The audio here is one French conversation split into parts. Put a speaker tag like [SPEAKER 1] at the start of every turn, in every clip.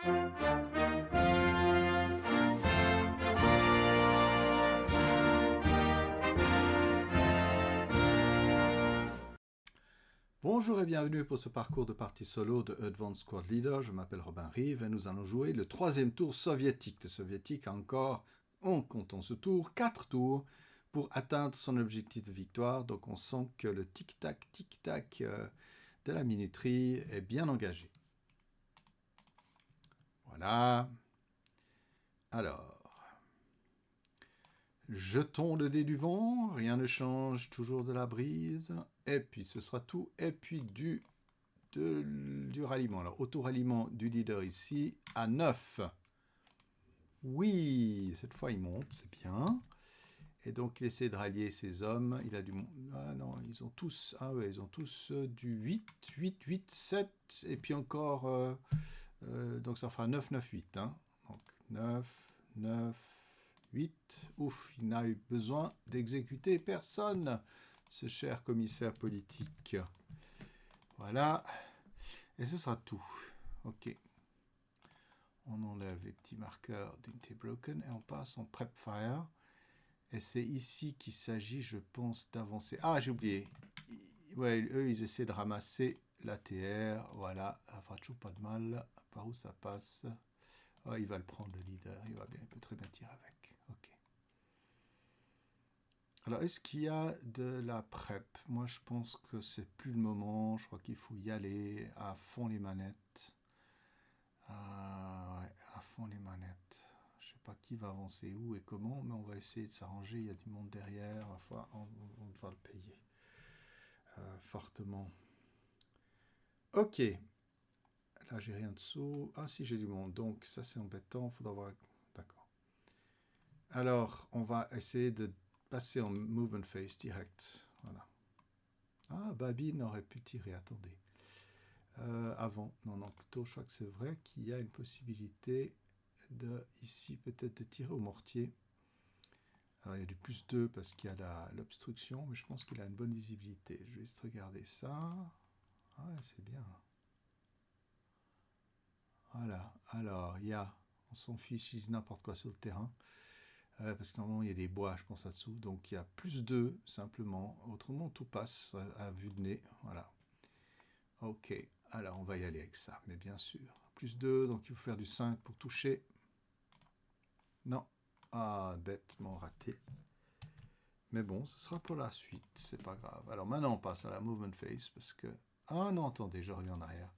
[SPEAKER 1] Bonjour et bienvenue pour ce parcours de partie solo de Advanced Squad Leader. Je m'appelle Robin Rive et nous allons jouer le troisième tour soviétique. Le soviétique a encore, en comptant ce tour, 4 tours pour atteindre son objectif de victoire. Donc on sent que le tic-tac de la minuterie est bien engagé. Voilà. Alors, jetons le dé du vent, rien ne change, toujours de la brise. Et puis ce sera tout. Et puis du ralliement. Alors, auto-ralliement du leader ici à 9. Oui, cette fois il monte, c'est bien. Et donc il essaie de rallier ses hommes. Il a du... Ah non, ils ont tous... Ah ouais, ils ont tous du 8, 8, 8, 7. Et puis encore... donc ça fera 9, 9, 8. Hein. Donc 9, 9, 8. Ouf, il n'a eu besoin d'exécuter personne, ce cher commissaire politique. Voilà. Et ce sera tout. Ok. On enlève les petits marqueurs d'Unity Broken et on passe en Prep Fire. Et c'est ici qu'il s'agit, je pense, d'avancer. Ah, j'ai oublié. Ouais, eux, ils essaient de ramasser l'ATR. Voilà, ça fera toujours pas de mal. Par où ça passe? Oh, il va le prendre, le leader. Il peut très bien tirer avec. Ok. Alors, est-ce qu'il y a de la prep? Moi, je pense que c'est plus le moment. Je crois qu'il faut y aller à fond les manettes. Ouais, à fond les manettes. Je ne sais pas qui va avancer où et comment, mais on va essayer de s'arranger. Il y a du monde derrière. Enfin, on va le payer fortement. Ok. Là, j'ai rien dessous. Ah, si, j'ai du monde. Donc, ça, c'est embêtant. Il faudra voir. D'accord. Alors, on va essayer de passer en movement phase direct. Voilà. Ah, Babine aurait pu tirer. Attendez. Avant. Non, plutôt, je crois que c'est vrai qu'il y a une possibilité de, ici, peut-être de tirer au mortier. Alors, il y a du plus 2 parce qu'il y a l'obstruction, mais je pense qu'il a une bonne visibilité. Je vais juste regarder ça. Ah, ouais, c'est bien. Voilà. Alors, il y a, on s'en fiche, il n'importe quoi sur le terrain. Parce que normalement, il y a des bois, je pense, là-dessous. Donc, il y a plus 2, simplement. Autrement, tout passe à vue de nez. Voilà. Ok. Alors, on va y aller avec ça, mais bien sûr. Plus 2, donc il faut faire du 5 pour toucher. Non. Ah, bêtement raté. Mais bon, ce sera pour la suite, c'est pas grave. Alors maintenant, on passe à la movement phase, parce que... Ah non, attendez, je reviens en arrière.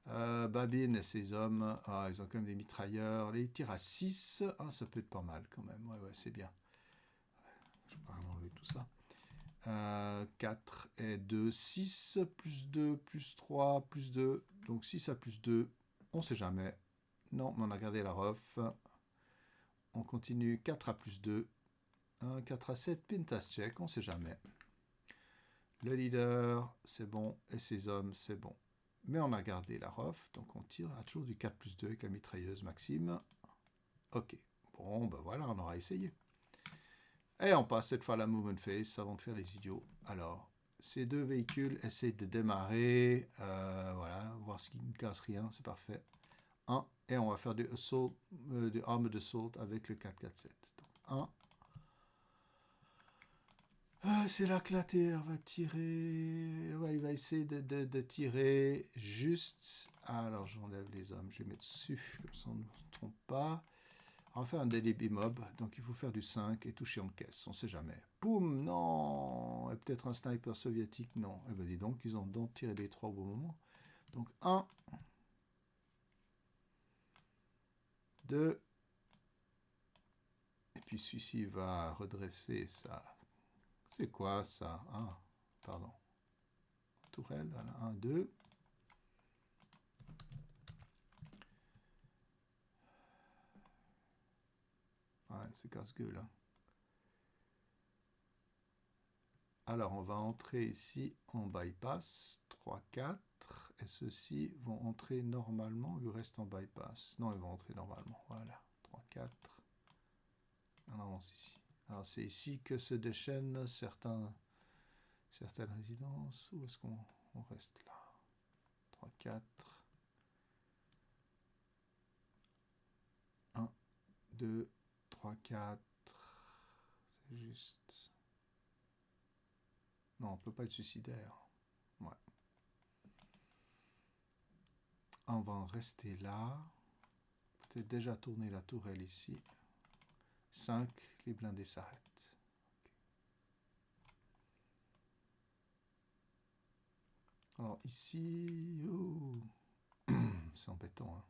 [SPEAKER 1] Babine et ses hommes, ils ont quand même des mitrailleurs. Ils tirent à 6. Ah, ça peut être pas mal quand même. Ouais, c'est bien. Je vais pas enlever tout ça. 4 et 2, 6, plus 2, plus 3, plus 2. Donc 6 à plus 2, on sait jamais. Non, mais on a gardé la ref. On continue, 4 à plus 2. 1, 4 à 7, Pintas check, on sait jamais. Le leader, c'est bon, et ses hommes, c'est bon. Mais on a gardé la ref, donc on tire à toujours du 4 plus 2 avec la mitrailleuse Maxime. Ok, bon, ben voilà, on aura essayé. Et on passe cette fois à la movement phase avant de faire les idiots. Alors, ces deux véhicules essaient de démarrer, voilà, voir ce qui ne casse rien, c'est parfait. 1, et on va faire du assault, du armored assault avec le 4-4-7. Donc 1. C'est là que la TR va tirer. Ouais, il va essayer de tirer juste. Alors, j'enlève les hommes. Je les mets dessus. Comme ça, on ne se trompe pas. On va faire un delivery mob. Donc, il faut faire du 5 et toucher en caisse. On ne sait jamais. Boum, non. Et peut-être un sniper soviétique. Non. Eh bien, dis donc, ils ont donc tiré les 3 au bon moment. Donc, 1. 2. Et puis, celui-ci va redresser ça. C'est quoi, ça? Ah, pardon. Tourelle, voilà, 1, 2. Ouais, c'est casse-gueule. Hein. Alors, on va entrer ici en bypass, 3, 4. Et ceux-ci vont entrer normalement, ils restent en bypass. Non, ils vont entrer normalement. Voilà, 3, 4. On avance ici. Alors, c'est ici que se déchaînent certaines résidences. Où est-ce qu'on reste là? 3, 4. 2, 3, 4. C'est juste... Non, on ne peut pas être suicidaire. Ouais. On va en rester là. Peut-être déjà tourner la tourelle ici. 5, les blindés s'arrêtent. Alors ici... Oh. C'est embêtant. Hein.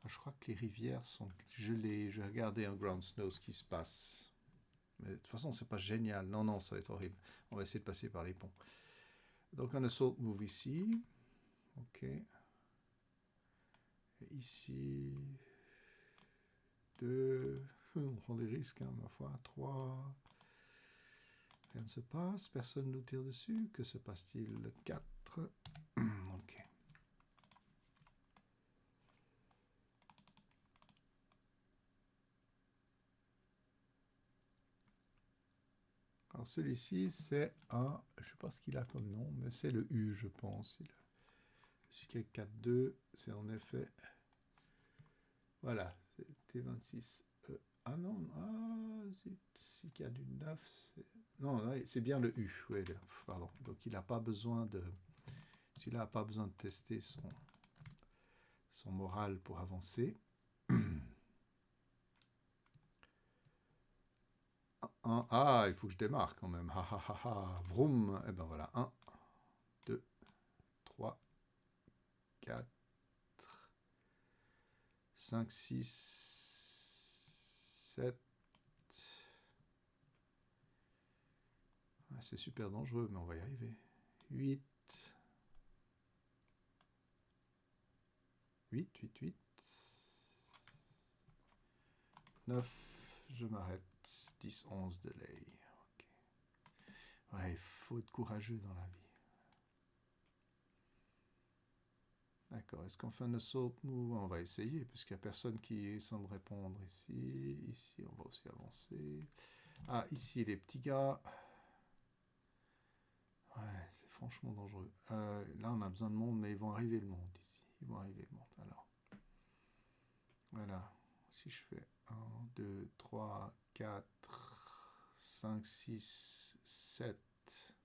[SPEAKER 1] Je crois que les rivières sont gelées. Je vais regarder en ground snow ce qui se passe. Mais de toute façon, c'est pas génial. Non, non, ça va être horrible. On va essayer de passer par les ponts. Donc un assault move ici. Ok. Et ici... 2... On prend des risques, hein, ma foi. 3... Rien ne se passe. Personne ne nous tire dessus. Que se passe-t-il? 4... Ok. Alors celui-ci, c'est un... Je ne sais pas ce qu'il a comme nom, mais c'est le U, je pense. Celui qui est 4-2, c'est en effet... Voilà, c'est T26. Ah non, zut, celui qui a du 9, c'est... Non, c'est bien le U, oui, pardon. Donc il n'a pas besoin de... Celui-là n'a pas besoin de tester son moral pour avancer. Ah, il faut que je démarre quand même. Ha ha ha ha. Vroom. Et ben voilà. 1, 2, 3, 4, 5, 6, 7. C'est super dangereux, mais on va y arriver. 8. 8, 8, 8. 9. Je m'arrête. 10, 11, delay. Okay. Ouais, il faut être courageux dans la vie. D'accord. Est-ce qu'on fait un assault move? On va essayer, puisqu'il n'y a personne qui semble répondre ici. Ici, on va aussi avancer. Ah, ici, les petits gars. Ouais, c'est franchement dangereux. Là, on a besoin de monde, mais ils vont arriver le monde ici. Ils vont arriver le monde. Alors, voilà. Si je fais 1, 2, 3, 4, 5, 6, 7,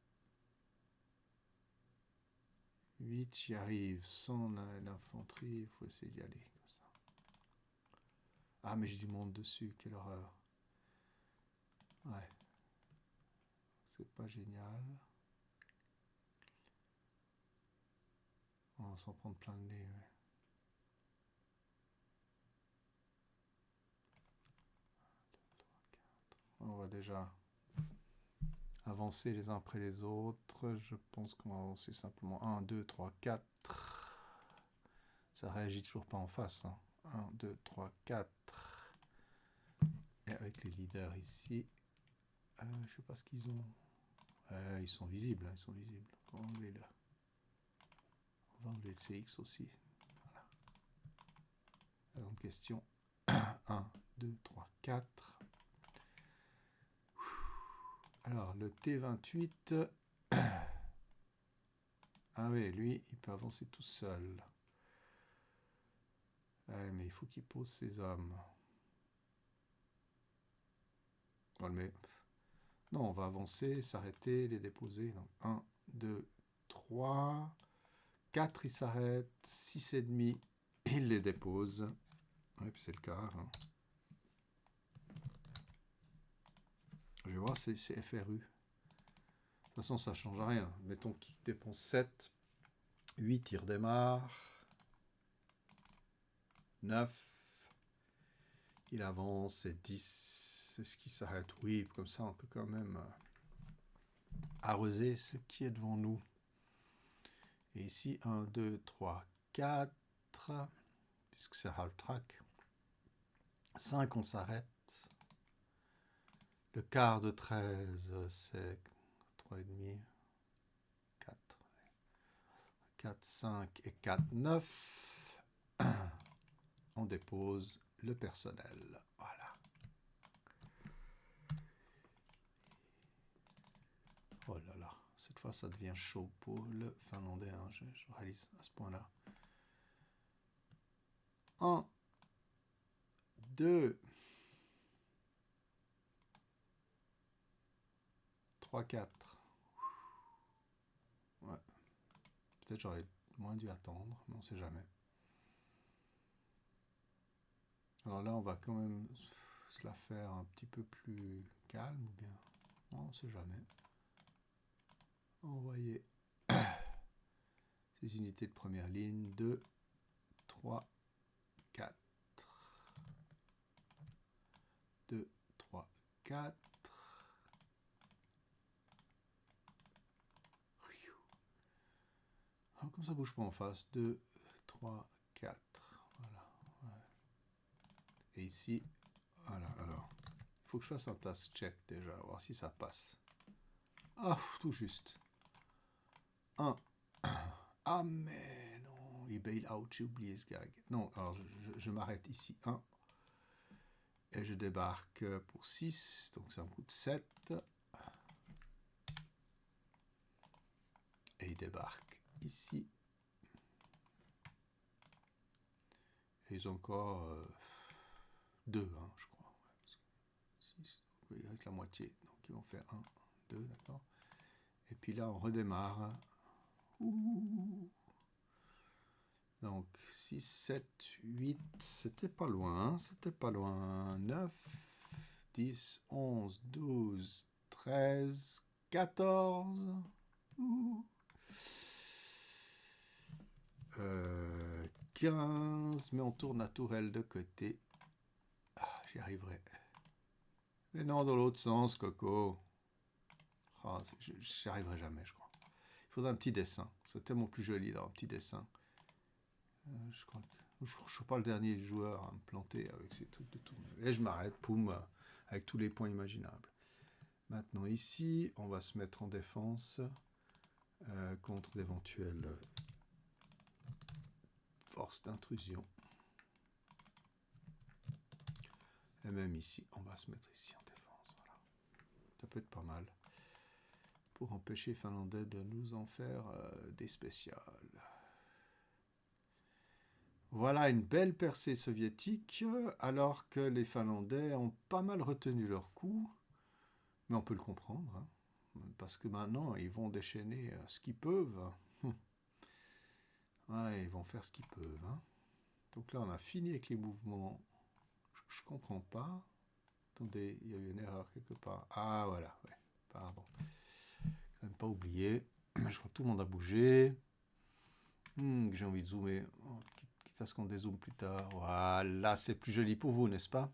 [SPEAKER 1] 8, j'y arrive. Sans l'infanterie, il faut essayer d'y aller comme ça. Ah, mais j'ai du monde dessus. Quelle horreur. Ouais. C'est pas génial. On va s'en prendre plein le nez, ouais. On va déjà avancer les uns après les autres. Je pense qu'on va avancer simplement 1, 2, 3, 4. Ça réagit toujours pas en face. Hein. 1, 2, 3, 4. Et avec les leaders ici, je sais pas ce qu'ils ont. Ils sont visibles, hein, ils sont visibles. On va enlever là. On va enlever le CX aussi. Voilà. La grande question. 1, 2, 3, 4. Alors, le T28. Ah oui, lui, il peut avancer tout seul. Ouais, mais il faut qu'il pose ses hommes. On le met. Non, on va avancer, s'arrêter, les déposer. Donc 1, 2, 3, 4, il s'arrête, 6 et demi, il les dépose. Oui, puis c'est le quart. Hein. Je vais voir, c'est FRU. De toute façon, ça ne change rien. Mettons qu'il dépense 7, 8, il redémarre. 9, il avance, et 10, est-ce qu'il s'arrête? Oui, comme ça, on peut quand même arroser ce qui est devant nous. Et ici, 1, 2, 3, 4, puisque c'est half track. 5, on s'arrête. Le quart de 13, c'est 3,5. 4. 4, 5 et 4, 9. On dépose le personnel. Voilà. Oh là là, cette fois ça devient chaud pour le finlandais. Hein. Je réalise à ce point-là. 1, 2, 3, 4. Ouais. Peut-être j'aurais moins dû attendre, mais on ne sait jamais. Alors là, on va quand même se la faire un petit peu plus calme, ou bien, on ne sait jamais. Envoyer ces unités de première ligne, 2, 3, 4. 2, 3, 4. Alors, comme ça ne bouge pas en face, 2, 3, 4. Voilà. Ouais. Et ici, voilà, alors, il faut que je fasse un task check déjà, voir si ça passe. Ah, tout juste. 1. Ah, mais non, il bail out, j'ai oublié ce gag. Non, alors je m'arrête ici. 1. Et je débarque pour 6, donc ça me coûte 7. Et il débarque ici. Et ils ont encore 2, hein, je crois. Ouais, 6, donc il reste la moitié. Donc ils vont faire 1, 2, d'accord. Et puis là, on redémarre. Ouh. Donc 6, 7, 8, c'était pas loin, c'était pas loin. 9, 10, 11, 12, 13, 14. Ouh. 15, mais on tourne la tourelle de côté. Ah, j'y arriverai. Mais non, dans l'autre sens, Coco. Oh, j'y arriverai jamais, je crois. Il faudrait un petit dessin. C'est tellement plus joli dans un petit dessin. Je crois que je ne suis pas le dernier joueur à me planter avec ces trucs de tournure. Et je m'arrête, poum, avec tous les points imaginables. Maintenant, ici, on va se mettre en défense contre d'éventuelles forces d'intrusion. Et même ici, on va se mettre ici en défense. Voilà. Ça peut être pas mal pour empêcher les Finlandais de nous en faire des spéciales. Voilà une belle percée soviétique, alors que les Finlandais ont pas mal retenu leur coup. Mais on peut le comprendre, hein, parce que maintenant, ils vont déchaîner ce qu'ils peuvent. Ouais, ils vont faire ce qu'ils peuvent. Hein. Donc là, on a fini avec les mouvements. Je ne comprends pas. Attendez, il y a eu une erreur quelque part. Ah, voilà, ouais, pardon. Quand même pas oublié. Je crois que tout le monde a bougé. J'ai envie de zoomer. Quitte à ce qu'on dézoome plus tard. Voilà, c'est plus joli pour vous, n'est-ce pas?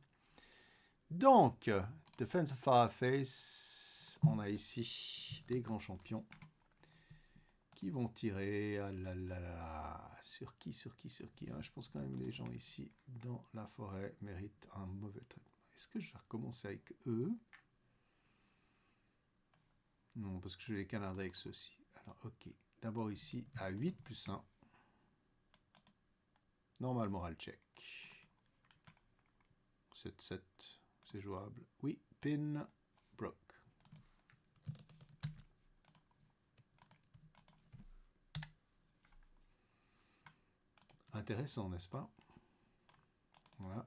[SPEAKER 1] Donc, Defense of Fireface, on a ici des grands champions qui vont tirer. Ah là là là, sur qui hein. Je pense quand même que les gens ici dans la forêt méritent un mauvais traitement. Est-ce que je vais recommencer avec eux? Non, parce que je vais les canarder avec ceux-ci. Alors, ok. D'abord ici, à 8 plus 1. Normal moral check. 7, 7, c'est jouable. Oui, pin, broke. Intéressant, n'est-ce pas? Voilà.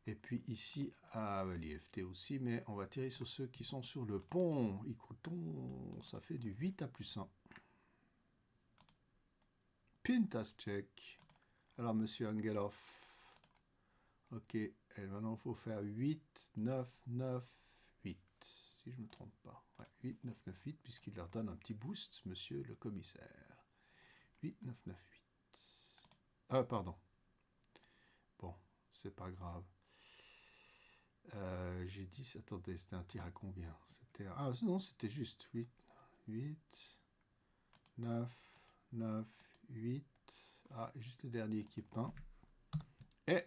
[SPEAKER 1] Et puis ici, l'IFT aussi, mais on va tirer sur ceux qui sont sur le pont. Écoutons, ça fait du 8 à plus 1. Pintas check. Alors, monsieur Angelov. Ok, et maintenant, il faut faire 8, 9, 9, 8. Si je ne me trompe pas. Ouais, 8, 9, 9, 8, puisqu'il leur donne un petit boost, monsieur le commissaire. 8, 9, 9, 8. Ah, pardon. Bon, c'est pas grave. J'ai dit, attendez, c'était un tir à combien? C'était, ah non, c'était juste 8, 8, 9, 9, 8. Ah, juste le dernier qui peint. Et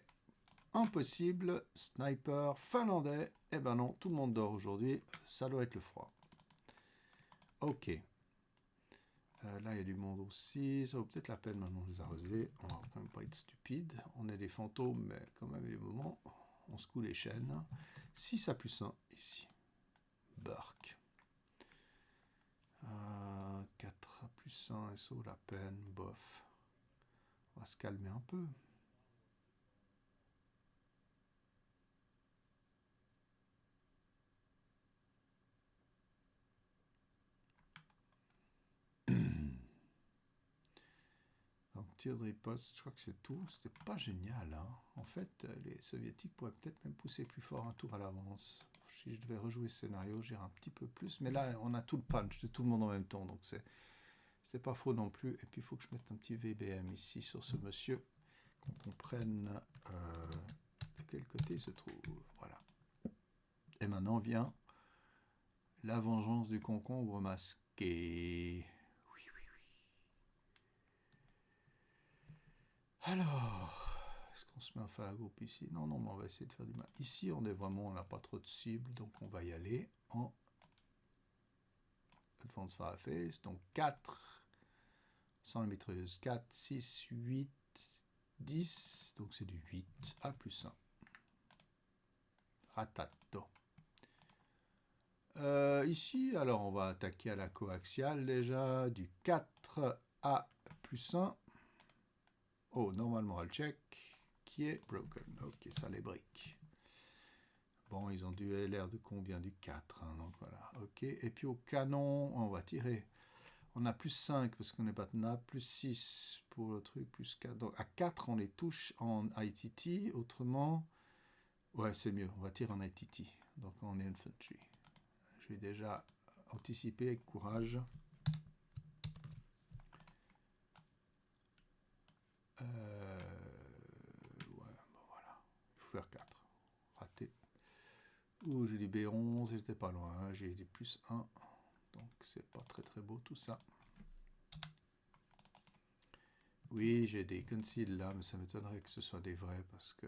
[SPEAKER 1] impossible, sniper finlandais. Eh ben non, tout le monde dort aujourd'hui. Ça doit être le froid. Ok. Là, il y a du monde aussi. Ça vaut peut-être la peine maintenant de les arroser. On va quand même pas être stupide. On est des fantômes, mais quand même, il y a des moments. On secoue les chaînes. 6 à plus 1 ici. Bark. 4 à plus 1, et ça vaut la peine. Bof. On va se calmer un peu. tir de riposte, je crois que c'est tout. C'était pas génial, hein. En fait, les soviétiques pourraient peut-être même pousser plus fort un tour à l'avance. Si je devais rejouer ce scénario, j'irais un petit peu plus. Mais là, on a tout le punch de tout le monde en même temps, donc c'est pas faux non plus. Et puis, il faut que je mette un petit VBM ici sur ce monsieur, qu'on comprenne de quel côté il se trouve. Voilà. Et maintenant vient la vengeance du concombre masqué. Oui, oui, oui. Alors, est-ce qu'on se met à faire un groupe ici? Non, non, mais on va essayer de faire du mal. Ici, on est vraiment, on n'a pas trop de cibles, donc on va y aller en Advanced Fireface. Donc 4, sans la mitrailleuse, 4, 6, 8, 10. Donc c'est du 8 à plus 1. Ratato. Ici, alors on va attaquer à la coaxiale déjà, du 4 à plus 1. Oh, normal moral check, qui est broken. Ok, ça les brique. Bon, ils ont dû l'air de combien? Du 4, hein, donc voilà. Ok, et puis au canon, on va tirer. On a plus 5 parce qu'on est pas tenable, plus 6 pour le truc, plus 4. Donc à 4, on les touche en ITT, autrement... Ouais, c'est mieux, on va tirer en ITT. Donc on est infantry. Je vais déjà anticiper avec courage. Ouais, bon voilà. Il faut faire 4. Raté. Ouh, j'ai dit B11, j'étais pas loin. Hein. J'ai dit plus 1. Donc c'est pas très très beau tout ça. Oui, j'ai des conceals là, mais ça m'étonnerait que ce soit des vrais parce que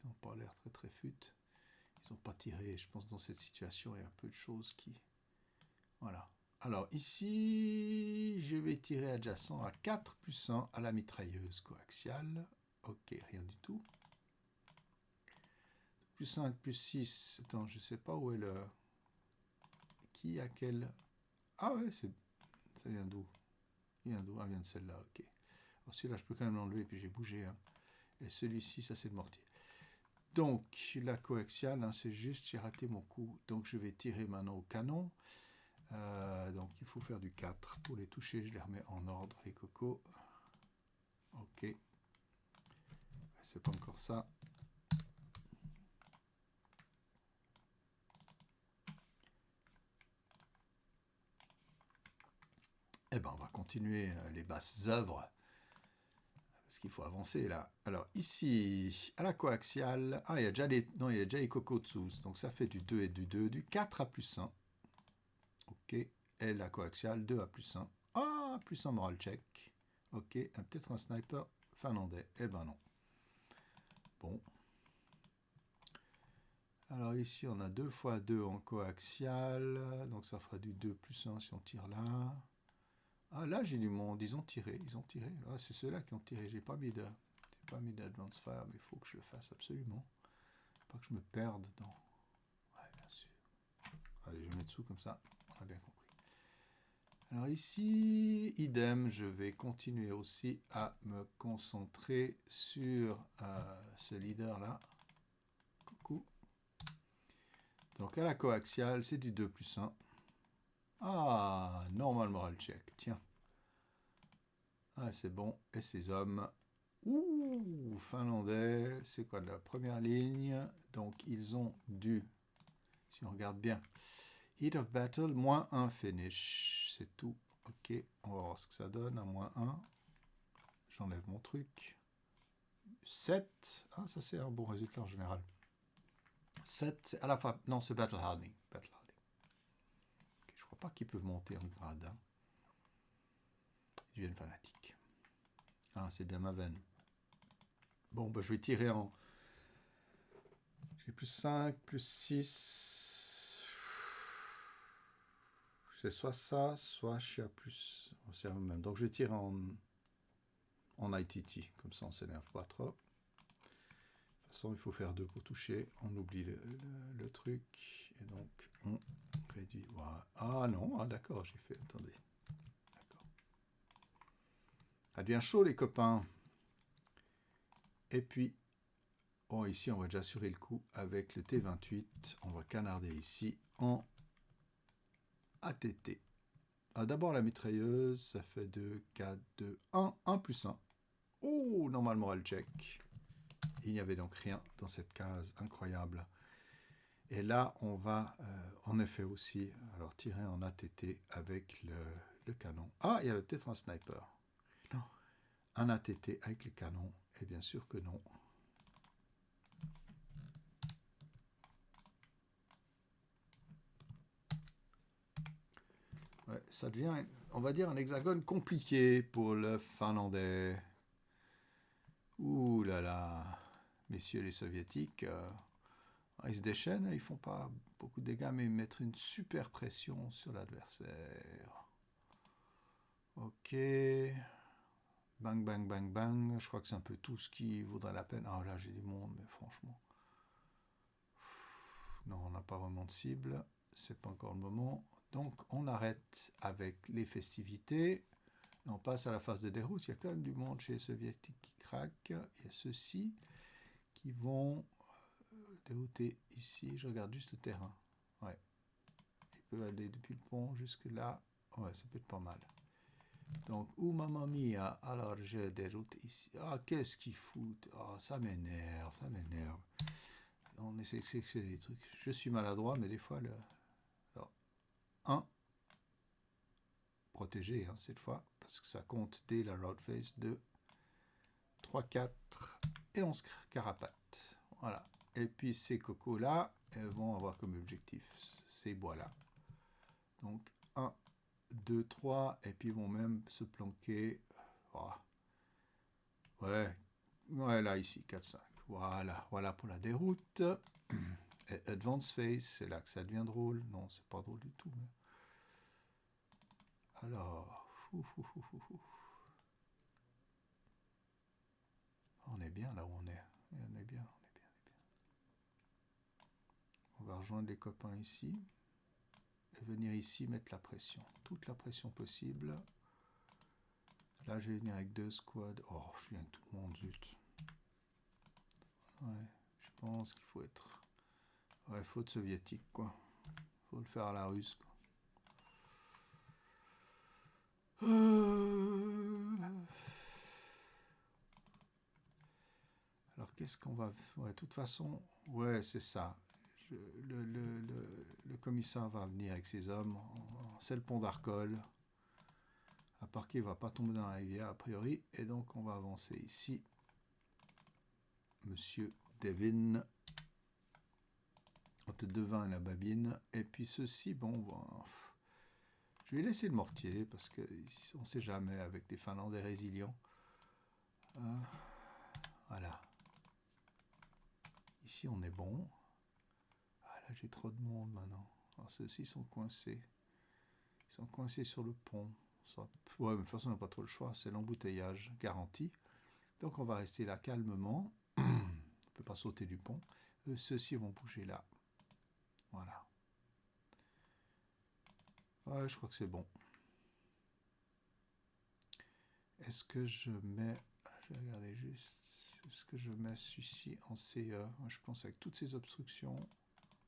[SPEAKER 1] ils n'ont pas l'air très très fut. Ils n'ont pas tiré. Je pense que dans cette situation, il y a un peu de choses qui... Voilà. Alors ici, je vais tirer adjacent à 4 plus 1 à la mitrailleuse coaxiale. Ok, rien du tout. Plus 5, plus 6. Attends, je sais pas où est le... Qui a quel... Ah ouais, ça vient d'où? Il vient d'où? Ah, vient de celle-là, ok. Alors celui-là, je peux quand même l'enlever, puis j'ai bougé. Hein. Et celui-ci, ça c'est le mortier. Donc, la coaxiale, hein, c'est juste, j'ai raté mon coup. Donc, je vais tirer maintenant au canon. Donc, il faut faire du 4 pour les toucher. Je les remets en ordre, les cocos. Ok. C'est pas encore ça. Eh ben, on va continuer les basses œuvres. Parce qu'il faut avancer là. Alors ici, à la coaxiale, il y a déjà les cocos dessous. Donc ça fait du 2 et du 2, du 4 à plus 1. Ok. Et la coaxiale, 2 à plus 1. Ah, plus 1 moral check. Ok. Peut-être un sniper finlandais. Eh ben non. Bon. Alors ici, on a 2 fois 2 en coaxiale. Donc ça fera du 2 plus 1 si on tire là. Ah, là, j'ai du monde. Ils ont tiré. Ah, c'est ceux-là qui ont tiré. J'ai pas mis d'Advanced Fire, mais il faut que je le fasse absolument. Pas que je me perde dans... Ouais, bien sûr. Allez, je mets dessous comme ça. On a bien compris. Alors ici, idem, je vais continuer aussi à me concentrer sur ce leader-là. Coucou. Donc à la coaxiale, c'est du 2 plus 1. Ah, normal moral check. Tiens. Ah, c'est bon. Et ces hommes... Ouh, finlandais, c'est quoi de la première ligne? Donc ils ont du, si on regarde bien, Heat of Battle, moins 1 finish. C'est tout. Ok, on va voir ce que ça donne à moins 1. J'enlève mon truc. 7. Ah, ça c'est un bon résultat en général. 7 à la fin. Non, c'est Battle Hardening. Okay, je crois pas qu'ils peuvent monter en grade. Hein. Ils deviennent fanatiques. Ah, c'est bien ma veine. Bon, bah, je vais tirer en... J'ai plus 5, plus 6. C'est soit ça, soit je suis à plus. C'est même. Donc je vais tirer en ITT. Comme ça, on ne s'énerve pas trop. De toute façon, il faut faire 2 pour toucher. On oublie le truc. Et donc, on réduit. Voilà. Ah non, d'accord, j'ai fait. Attendez. D'accord. Ça devient chaud, les copains. Et puis, bon, ici, on va déjà assurer le coup avec le T28. On va canarder ici en ATT. D'abord la mitrailleuse, ça fait 2, 4, 2, 1, 1 plus 1. Oh, normal moral check. Il n'y avait donc rien dans cette case, incroyable. Et là, on va en effet aussi alors tirer en ATT avec le canon. Ah, il y avait peut-être un sniper. Non. Un ATT avec le canon. Et bien sûr que non. Ouais, ça devient, on va dire, un hexagone compliqué pour le Finlandais. Ouh là là, messieurs les soviétiques, ils se déchaînent, ils font pas beaucoup de dégâts, mais ils mettent une super pression sur l'adversaire. Ok, bang bang bang bang, je crois que c'est un peu tout ce qui vaudrait la peine. Ah là j'ai du monde, mais franchement, non, on n'a pas vraiment de cible, c'est pas encore le moment. Donc on arrête avec les festivités. On passe à la phase de déroute. Il y a quand même du monde chez les soviétiques qui craquent. Il y a ceux-ci qui vont dérouter ici. Je regarde juste le terrain. Ouais. Ils peuvent aller depuis le pont jusque là. Ouais, ça peut être pas mal. Donc, ou mamma mia, alors je déroute ici. Ah, qu'est-ce qu'ils foutent? Ah, ça m'énerve, ça m'énerve. On essaie de sélectionner les trucs. Je suis maladroit, mais des fois, alors, 1, protégé, hein, cette fois, parce que ça compte dès la road phase. 2, 3, 4, et on se carapate. Voilà. Et puis ces cocos-là, elles vont avoir comme objectif ces bois-là. Donc 1, 2, 3, et puis ils vont même se planquer. Oh. Ouais, ouais, là, ici, 4, 5. Voilà, voilà pour la déroute. Et Advance Phase, c'est là que ça devient drôle. Non, c'est pas drôle du tout. Mais... Alors, on est bien là où on est. On est bien, on est bien, on est bien. On va rejoindre les copains ici. Et venir ici mettre la pression. Toute la pression possible. Là, je vais venir avec 2 squads. Oh, je viens avec tout le monde, zut. Ouais, je pense qu'il faut être... Ouais, faute soviétique, quoi. Faut le faire à la russe, quoi. Alors, qu'est-ce qu'on va... Ouais, de toute façon, ouais, c'est ça. Le commissaire va venir avec ses hommes. C'est le pont d'Arcole. À part qu'il ne va pas tomber dans la rivière, a priori. Et donc, on va avancer ici. Monsieur Devin. Entre le devin et la babine. Et puis ceci, bon, je vais laisser le mortier parce qu'on ne sait jamais avec des Finlandais résilients. Voilà. Ici, on est bon. Ah là, j'ai trop de monde maintenant. Alors ceux-ci sont coincés. Ils sont coincés sur le pont. Ouais, mais de toute façon, on n'a pas trop le choix. C'est l'embouteillage garanti. Donc, on va rester là calmement. On ne peut pas sauter du pont. Ceux-ci vont bouger là. Voilà. Ouais, je crois que c'est bon. Est-ce que je mets... Je vais regarder juste... Est-ce que je mets celui-ci en CE? Moi, je pense avec toutes ces obstructions,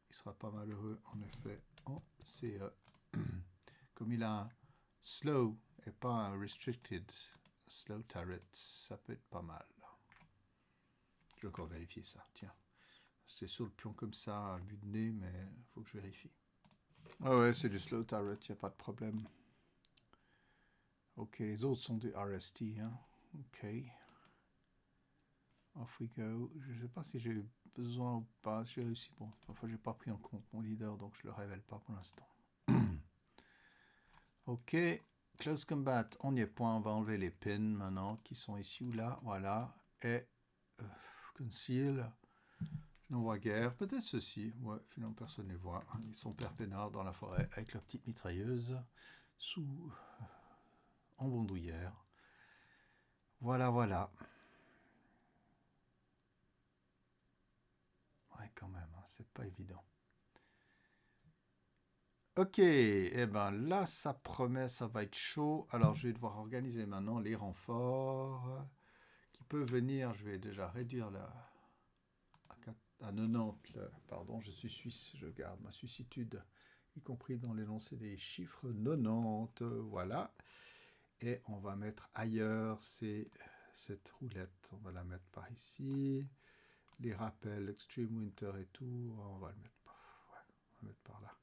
[SPEAKER 1] il sera pas malheureux, en effet, en CE. Comme il a un slow et pas un restricted slow turret, ça peut être pas mal. Je vais encore vérifier ça, tiens. C'est sur le pion comme ça, à vue de nez, mais il faut que je vérifie. Ah ouais, c'est du slow turret, il n'y a pas de problème. Ok, les autres sont des RST, hein. Ok. Off we go. Je ne sais pas si j'ai eu besoin ou pas. J'ai réussi. Bon, parfois j'ai pas pris en compte mon leader, donc je le révèle pas pour l'instant. Ok. Close combat, on n'y est point. On va enlever les pins maintenant qui sont ici ou là. Voilà. Et conceal. Je n'en vois guère. Peut-être ceux-ci. Ouais, finalement personne ne les voit. Ils sont père peinards dans la forêt avec leur petite mitrailleuse sous en bandoulière. Voilà, voilà. Ouais, quand même, hein, c'est pas évident. Ok, et ben là, ça promet, ça va être chaud. Alors, je vais devoir organiser maintenant les renforts qui peuvent venir. Je vais déjà réduire à 90. Pardon, je suis suisse, je garde ma suissitude, y compris dans l'énoncé des chiffres 90. Voilà. Et on va mettre ailleurs ces cette roulette, on va la mettre par ici. Les rappels, Extreme Winter et tout, on va le mettre par là.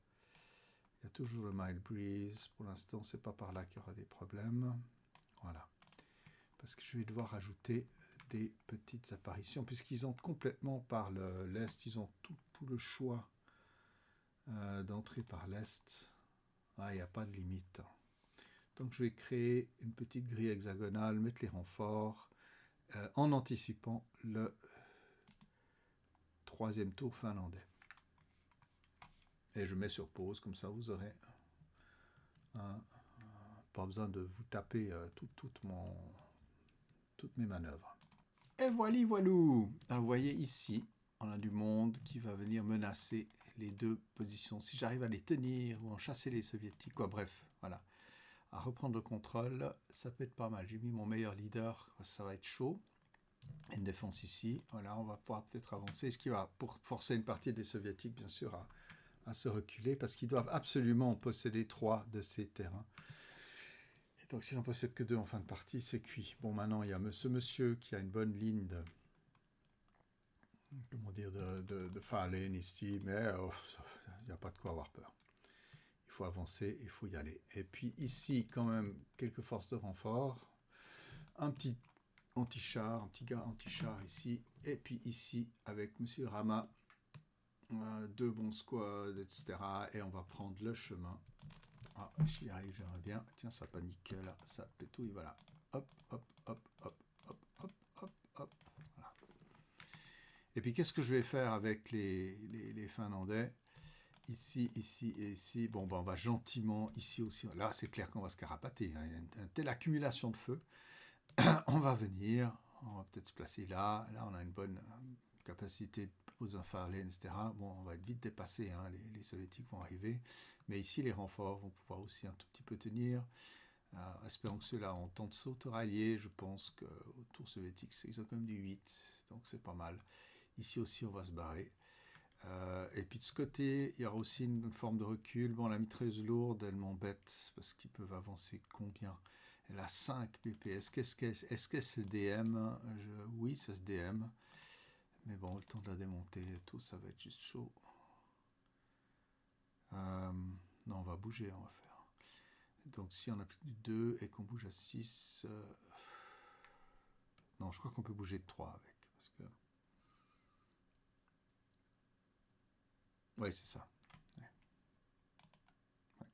[SPEAKER 1] Il y a toujours le Mild Breeze. Pour l'instant, c'est pas par là qu'il y aura des problèmes. Voilà. Parce que je vais devoir ajouter des petites apparitions, puisqu'ils entrent complètement par l'est. Ils ont tout le choix d'entrer par l'est. Ah, il n'y a pas de limite. Donc, je vais créer une petite grille hexagonale, mettre les renforts, en anticipant le 3e tour finlandais. Et je mets sur pause, comme ça vous aurez pas besoin de vous taper toutes mes manœuvres. Et voilou. Alors vous voyez ici, on a du monde qui va venir menacer les 2 positions. Si j'arrive à les tenir ou en chasser les soviétiques, quoi, bref, voilà. À reprendre le contrôle, ça peut être pas mal. J'ai mis mon meilleur leader, ça va être chaud. Une défense ici, voilà, on va pouvoir peut-être avancer, ce qui va pour forcer une partie des soviétiques, bien sûr, à se reculer, parce qu'ils doivent absolument posséder 3 de ces terrains. Et donc, s'ils n'en possèdent que 2 en fin de partie, c'est cuit. Bon, maintenant, il y a ce monsieur qui a une bonne ligne de Fahrlehn ici, mais il n'y a pas de quoi avoir peur. Il faut avancer, il faut y aller. Et puis ici, quand même, quelques forces de renfort. Un petit anti-char, un petit gars anti-char ici. Et puis ici, avec M. Rama, 2 bons squads, etc. Et on va prendre le chemin. Ah, j'y arrive, j'aimerais bien. Tiens, ça panique là, ça pétouille, voilà. Hop, hop, hop, hop, hop, hop, hop, hop. Voilà. Et puis, qu'est-ce que je vais faire avec les Finlandais? Ici, ici et ici. Bon, ben, on va gentiment, ici aussi. Là, c'est clair qu'on va se carapater. Hein. Il y a une telle accumulation de feu. On va venir, on va peut-être se placer là. Là, on a une bonne capacité de poser un Fahrlehn, etc. Bon, on va être vite dépassé. Hein. Les soviétiques vont arriver. Mais ici, les renforts vont pouvoir aussi un tout petit peu tenir. Espérons que ceux-là ont tant de sautes ralliés. Je pense qu'au tour soviétique, ils ont quand même du 8. Donc, c'est pas mal. Ici aussi, on va se barrer. Et puis de ce côté, il y aura aussi une forme de recul. Bon, la mitrailleuse lourde, elle m'embête parce qu'ils peuvent avancer combien? Elle a 5 pp. Est-ce que c'est DM? Oui, c'est DM. Mais bon, le temps de la démonter, tout, ça va être juste chaud. Non, on va bouger, on va faire. Donc si on a plus de 2 et qu'on bouge à 6... Non, je crois qu'on peut bouger de 3 avec. Parce que... Oui, c'est ça. Ouais. Ouais.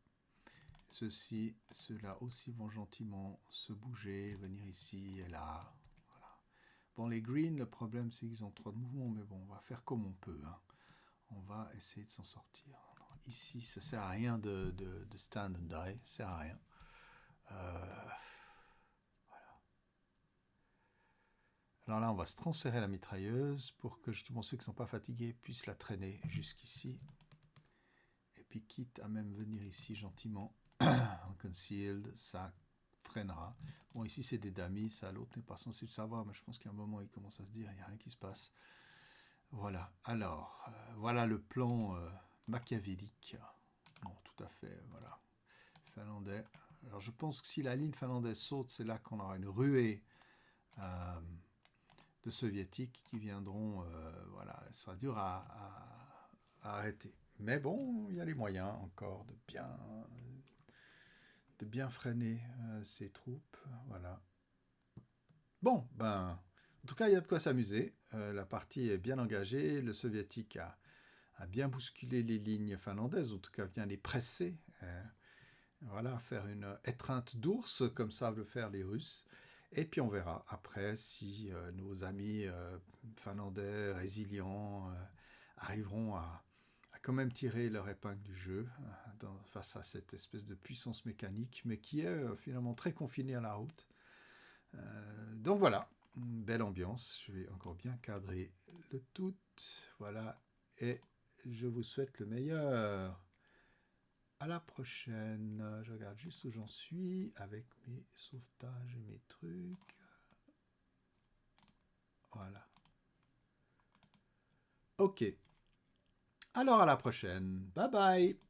[SPEAKER 1] Ceux-là aussi vont gentiment se bouger, venir ici et là. Voilà. Bon, les greens, le problème c'est qu'ils ont 3 de mouvements, mais bon, on va faire comme on peut. Hein. On va essayer de s'en sortir. Alors, ici, ça sert à rien de stand and die, ça sert à rien. Voilà. Alors là, on va se transférer la mitrailleuse pour que justement ceux qui ne sont pas fatigués puissent la traîner jusqu'ici. Et puis quitte à même venir ici gentiment en concealed, ça freinera. Bon, ici c'est des damis, ça l'autre n'est pas censé le savoir, mais je pense qu'à un moment il commence à se dire, il n'y a rien qui se passe. Voilà, alors, voilà le plan machiavélique. Bon, tout à fait, voilà. Finlandais. Alors je pense que si la ligne finlandaise saute, c'est là qu'on aura une ruée de soviétiques qui viendront, voilà, ce sera dur à arrêter. Mais bon, il y a les moyens encore de bien freiner ces troupes, voilà. Bon, ben, en tout cas, il y a de quoi s'amuser. La partie est bien engagée. Le soviétique a bien bousculé les lignes finlandaises, en tout cas vient les presser. Voilà, faire une étreinte d'ours, comme savent le faire les Russes. Et puis on verra après si nos amis finlandais résilients arriveront à quand même tirer leur épingle du jeu face à cette espèce de puissance mécanique, mais qui est finalement très confinée à la route. Donc voilà, une belle ambiance. Je vais encore bien cadrer le tout. Voilà, et je vous souhaite le meilleur. À la prochaine. Je regarde juste où j'en suis avec mes sauvetages et mes trucs. Voilà. Ok. Alors à la prochaine. Bye bye.